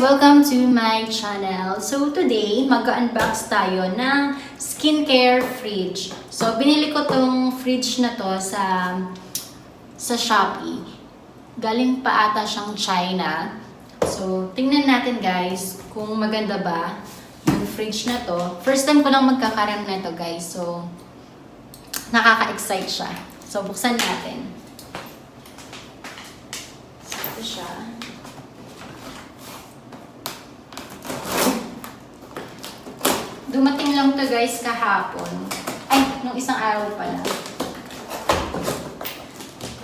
Welcome to my channel. So today, mag-unbox tayo ng skincare fridge. So binili ko tong fridge na to sa Shopee. Galing pa ata siyang China. So tingnan natin guys kung maganda ba yung fridge na to. First time ko lang magkakaroon na to guys. So nakaka-excite siya. So buksan natin. So ito siya. Dumating lang to guys kahapon. Ay, nung isang araw pala.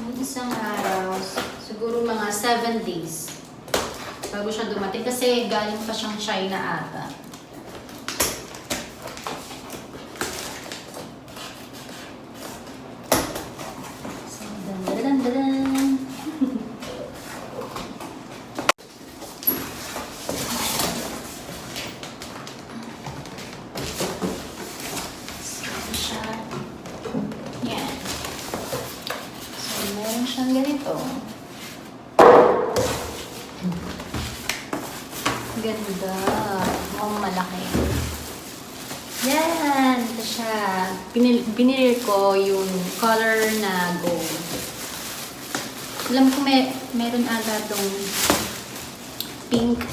Nung isang araw, siguro mga 7 days. Bago siya dumating kasi galing pa siyang China ata. So, dan-dan-dan-dan. Meron siyang ganito. Ganda. Oh, malaki. Yan. Ito siya. Binili ko yung color na gold. Alam ko meron ata itong pink.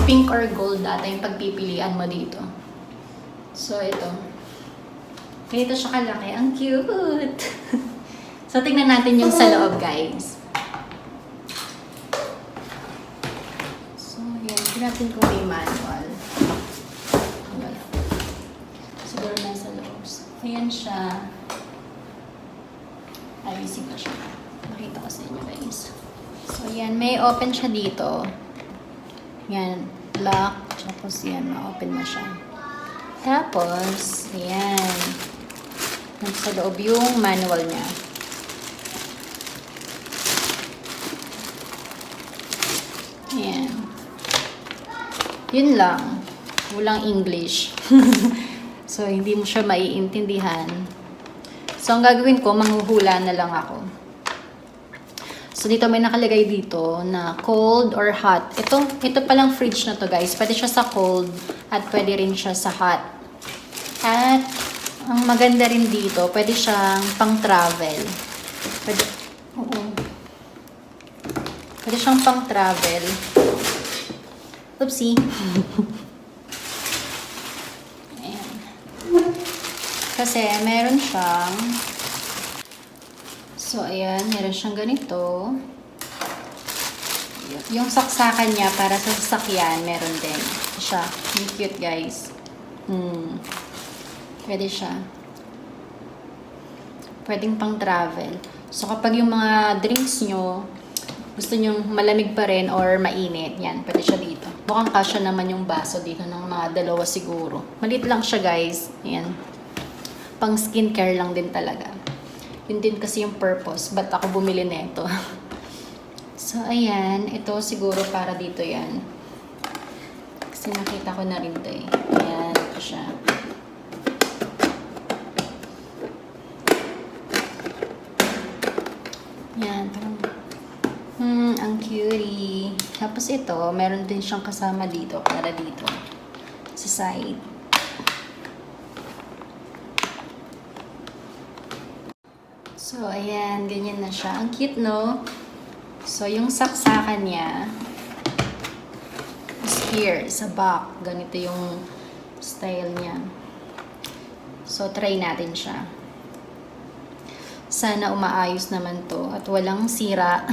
Pink or gold ata yung pagpipilian mo dito. So, ito. Ganito siya kalaki. Ang cute. So, tingnan natin yung sa loob, guys. So, yan. Tingnan natin kung may manual. Wala. Siguro nasa loob. Ayan siya. Ayusin ko siya. Makita ko sa inyo, guys. So, yan. May open siya dito. Yan. Lock. Tapos, yan. Ma-open na siya. Tapos, ayan. Nasa loob yung manual niya. Ayan. Yun lang. Walang English. So, hindi mo siya maiintindihan. So, ang gagawin ko, manghuhula na lang ako. So, dito may nakalagay dito na cold or hot. Ito palang fridge na to guys. Pwede siya sa cold at pwede rin siya sa hot. At, ang maganda rin dito, pwede siyang pang-travel. Pwede siyang pang-travel. Oopsie. Ayan. Kasi meron siyang meron siyang ganito. Yung saksakan niya para sa sasakyan, meron din. Siya. Yung cute guys. Pwede siya. Pwedeng pang-travel. So kapag yung mga drinks nyo gusto nyo malamig pa rin or mainit, yan, pwede siya dito. Mukhang kasya naman yung baso dito ng mga dalawa siguro. Maliit lang siya guys. Yan. Pang skincare lang din talaga. Yun din kasi yung purpose. Ba't ako bumili nito? So, ayan. Ito siguro para dito yan. Kasi nakita ko na rin ito eh. Ayan. Ito siya. Yan. Ang cutie. Tapos ito, meron din siyang kasama dito, para dito. Sa side. So, ayan. Ganyan na siya. Ang cute, no? So, yung saksakan niya is here, sa back. Ganito yung style niya. So, try natin siya. Sana umaayos naman to at walang sira.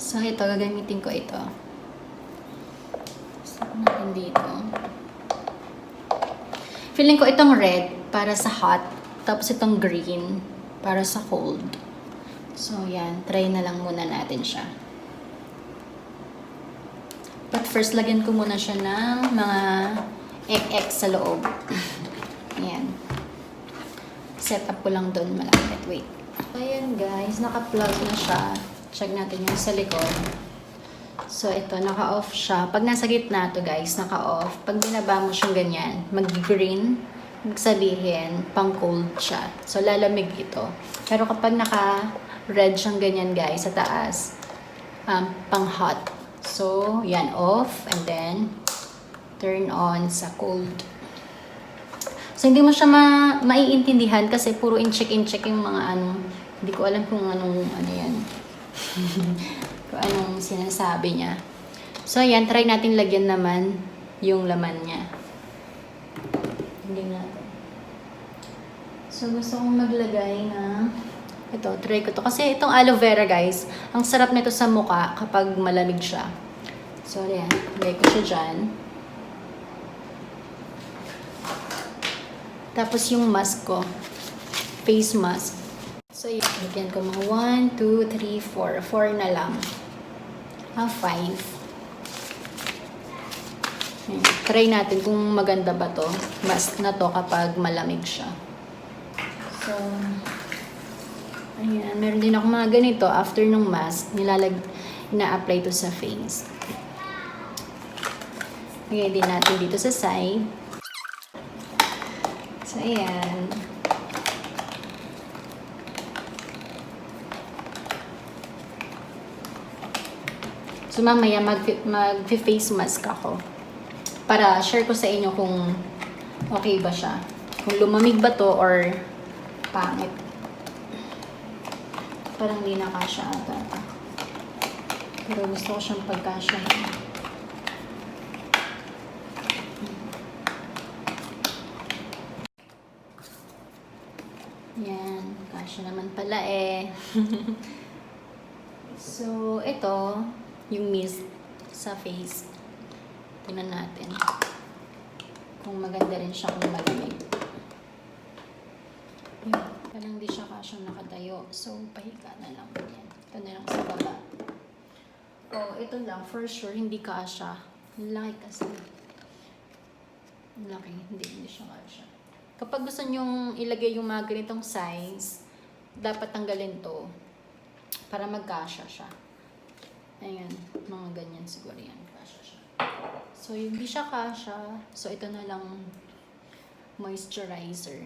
So, ito, gagamitin ko ito. Stop natin dito. Feeling ko itong red para sa hot, tapos itong green para sa cold. So, yan. Try na lang muna natin siya. But first, lagyan ko muna siya ng mga XX sa loob. Ayan. Set up ko lang doon malapit. Wait. Ayan guys, naka-plug na siya. Check natin yung sa likod. So, ito, naka-off siya. Pag nasa gitna to guys, naka-off. Pag binaba mo siyang ganyan, mag-green, magsabihin, pang-cold siya. So, lalamig ito. Pero kapag naka-red siyang ganyan guys, sa taas, pang-hot. So, yan, off. And then, turn on sa cold. So, hindi mo siya maiintindihan kasi puro in-check yung mga ano. Hindi ko alam kung anong, ano yan. Kung anong sinasabi niya. So, yan, try natin lagyan naman yung laman niya. Hindi natin. So, gusto kong maglagay ng ito, try ko to. Kasi itong aloe vera, guys, ang sarap nito sa mukha kapag malamig siya. So, yan. Lagay ko siya dyan. Tapos yung mask ko. Face mask. So, yan. Lagyan ko mga 1, 2, 3, 4. 4 na lang. 5. Yan. Try natin kung maganda ba to. Mask na to kapag malamig siya. So, ayan, meron din ako mga ganito. After nung mask, ina-apply to sa face. Lagay din natin dito sa side. So, ayan. So, mamaya mag-face mask ako. Para share ko sa inyo kung okay ba siya. Kung lumamig ba to or pangit. Parang hindi nakasya ata. Pero gusto ko siyang pagkasyahin. Yan. Kasya naman pala eh. So, ito, yung mist sa face. Tingnan natin. Kung maganda rin siya kung malamig. Yan. Parang hindi siya kasyang nakatayo. So, pahiga na lang. Yan. Ito na lang sa baba. Oh, ito lang. For sure, hindi kasya. Laki kasi. Laki. Hindi siya kasya. Kapag gusto nyong ilagay yung mga ganitong size, dapat tanggalin to para magkasya siya. Ayan. Mga ganyan siguro yan. Kasya siya. So, hindi siya kasya. So, ito na lang moisturizer.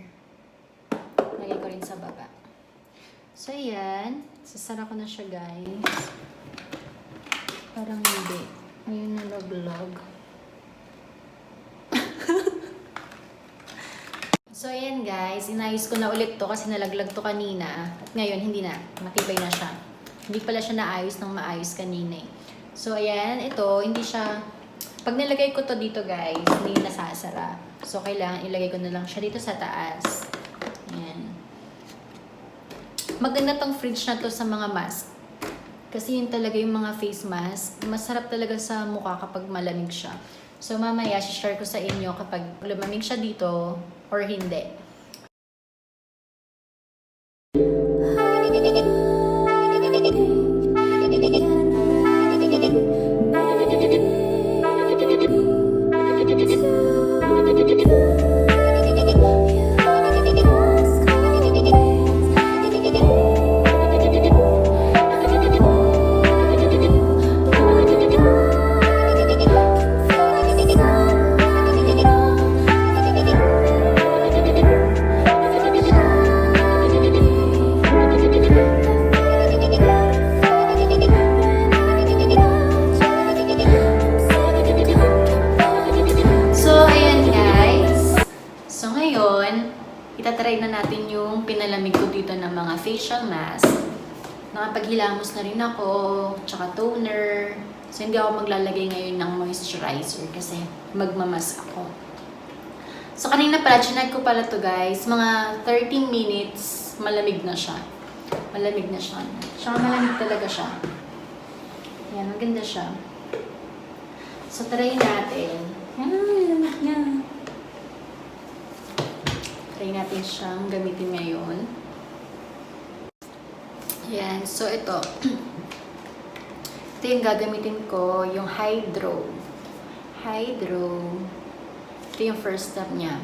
Lagay ko rin sa baba. So, ayan. Sasara ko na siya, guys. Parang hindi. Ayun, nalog-log. So, ayan, guys. Inayos ko na ulit to kasi nalaglag to kanina. At ngayon, hindi na. Matibay na siya. Hindi pala siya naayos ng maayos kanina eh. So, ayan. Ito, hindi siya... Pag nilagay ko to dito, guys, hindi nasasara. So, kailangan ilagay ko na lang siya dito sa taas. Ayan. Maganda tong fridge na to sa mga mask. Kasi yun talaga yung mga face mask. Masarap talaga sa mukha kapag malamig siya. So mamaya, share ko sa inyo kapag lumamig siya dito or hindi. Itatry na natin yung pinalamig ko dito ng mga facial mask. Nakapaghilamos na rin ako, tsaka toner. So, hindi ako maglalagay ngayon ng moisturizer kasi magmamask ako. So, kanina pala, chinag ko pala to guys. Mga 13 minutes, malamig na siya. Malamig na siya. Tsaka malamig talaga siya. Yan, maganda siya. So, try natin. Yan, malamig niya. Try natin siyang gamitin ngayon. Ayan. So, ito. Ito yung gagamitin ko. Yung Hydro. Hydro. Ito yung first step niya.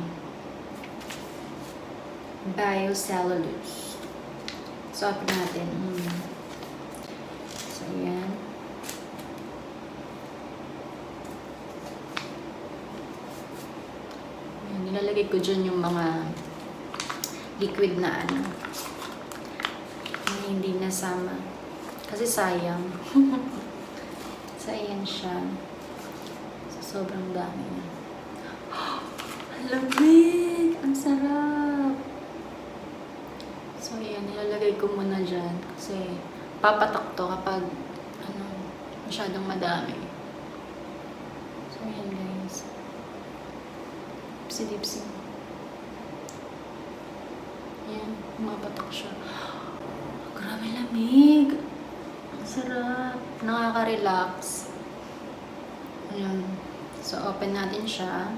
Biocellulose. So, open natin. So, ayan. Nilalagay ko dyan yung mga liquid na ano. Hindi nasama. Kasi sayang. So, ayan siya. So, sobrang dami niya. Ang lamig! Ang sarap! So, ayan. Nilalagay ko muna dyan. Kasi, papatak to kapag masyadong madami. So, ayan guys. Dipsy-dipsy. Ayan. Mapatak siya. Grabe lamig! Ang sarap! Nakaka-relax. Ayan. So, open natin siya.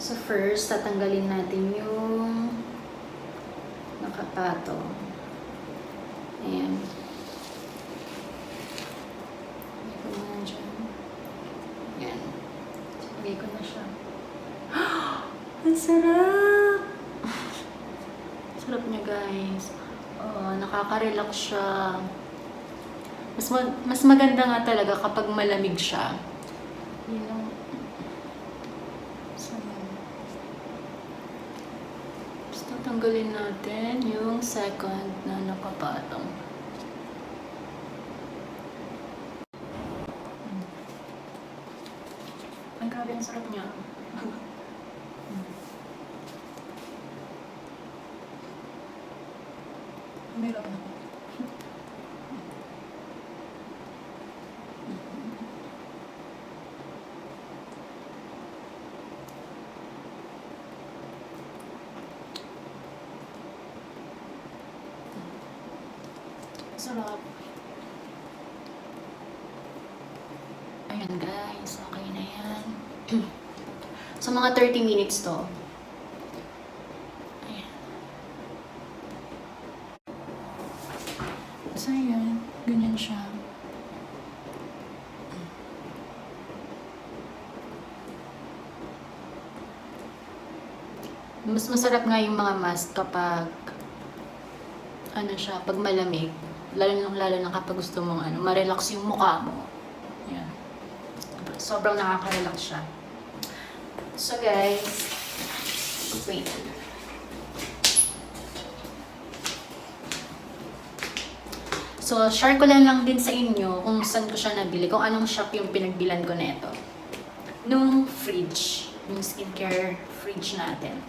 So first, tatanggalin natin yung nakapatong. Ayan. Lagay ko muna dyan. Ayan. Lagay ko na siya. Ang sarap! Sarap niya guys. Oh, nakaka-relax siya. Mas maganda nga talaga kapag malamig siya. You know? Tanggalin natin yung second na nakapatong. Ang grabe, ang sarap niya. Meron ako. Sarap. Ayan guys, okay na yan. So mga 30 minutes to. Ayan. So ayan, ganyan siya. Mas masarap nga yung mga mask kapag siya, pag malamig. Lalo na kapag gusto mong ma-relax yung mukha mo. Yan. Sobrang nakaka-relax siya. So guys, wait. So, share ko lang din sa inyo kung saan ko siya nabili, kung anong shop yung pinagbilan ko neto. Nung fridge, yung skincare fridge natin.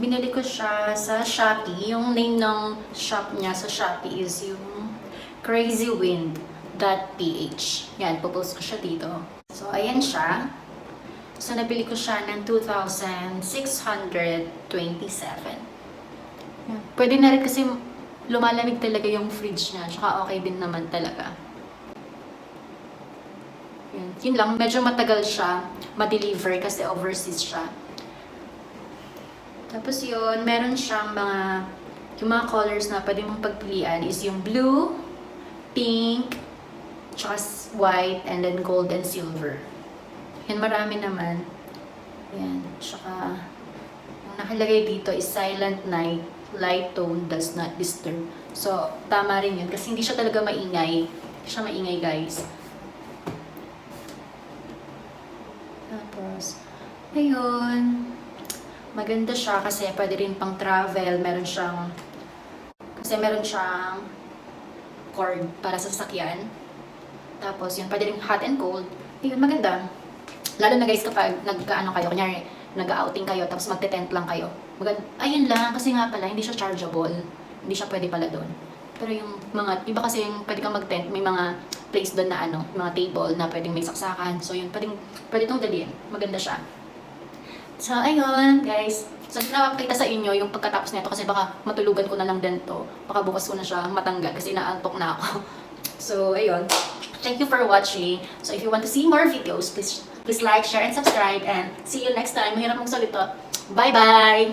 Binili ko siya sa Shopee. Yung name ng shop niya sa Shopee is yung crazywind.ph. Yan, popost ko siya dito. So, ayan siya. So, nabili ko siya ng 2,627. Yan. Pwede na rin kasi lumalamig talaga yung fridge niya. Tsaka okay din naman talaga. Yan. Yun lang, medyo matagal siya ma-deliver kasi overseas siya. Tapos yun, meron siyang yung mga colors na pwede mong pagpilian is yung blue, pink, tsaka white, and then gold and silver. Yan, marami naman. Yan, tsaka yung nakalagay dito is silent night, light tone, does not disturb. So, tama rin yun kasi hindi siya talaga maingay. Hindi siya maingay guys. Tapos, ayun. Maganda siya kasi pwede rin pang travel. Meron siyang cord para sa sasakyan. Tapos yun, pwede rin hot and cold. Yun, maganda. Lalo na guys kapag kayo, kunyari, nag-outing kayo, tapos magte-tent lang kayo. Ayun lang, kasi nga pala, hindi siya chargeable. Hindi siya pwede pala doon. Pero yung iba kasi yung pwede kang mag-tent, may mga place doon na mga table na pwedeng may saksakan. So yun, pwede itong dalhin. Maganda siya. So, ayun, guys. So, napakita sa inyo yung pagkatapos nito kasi baka matulugan ko na lang din to. Baka bukas ko na siya matanggal kasi naantok na ako. So, ayun. Thank you for watching. So, if you want to see more videos, please like, share, and subscribe. And see you next time. Mahirap magsalita. Bye-bye!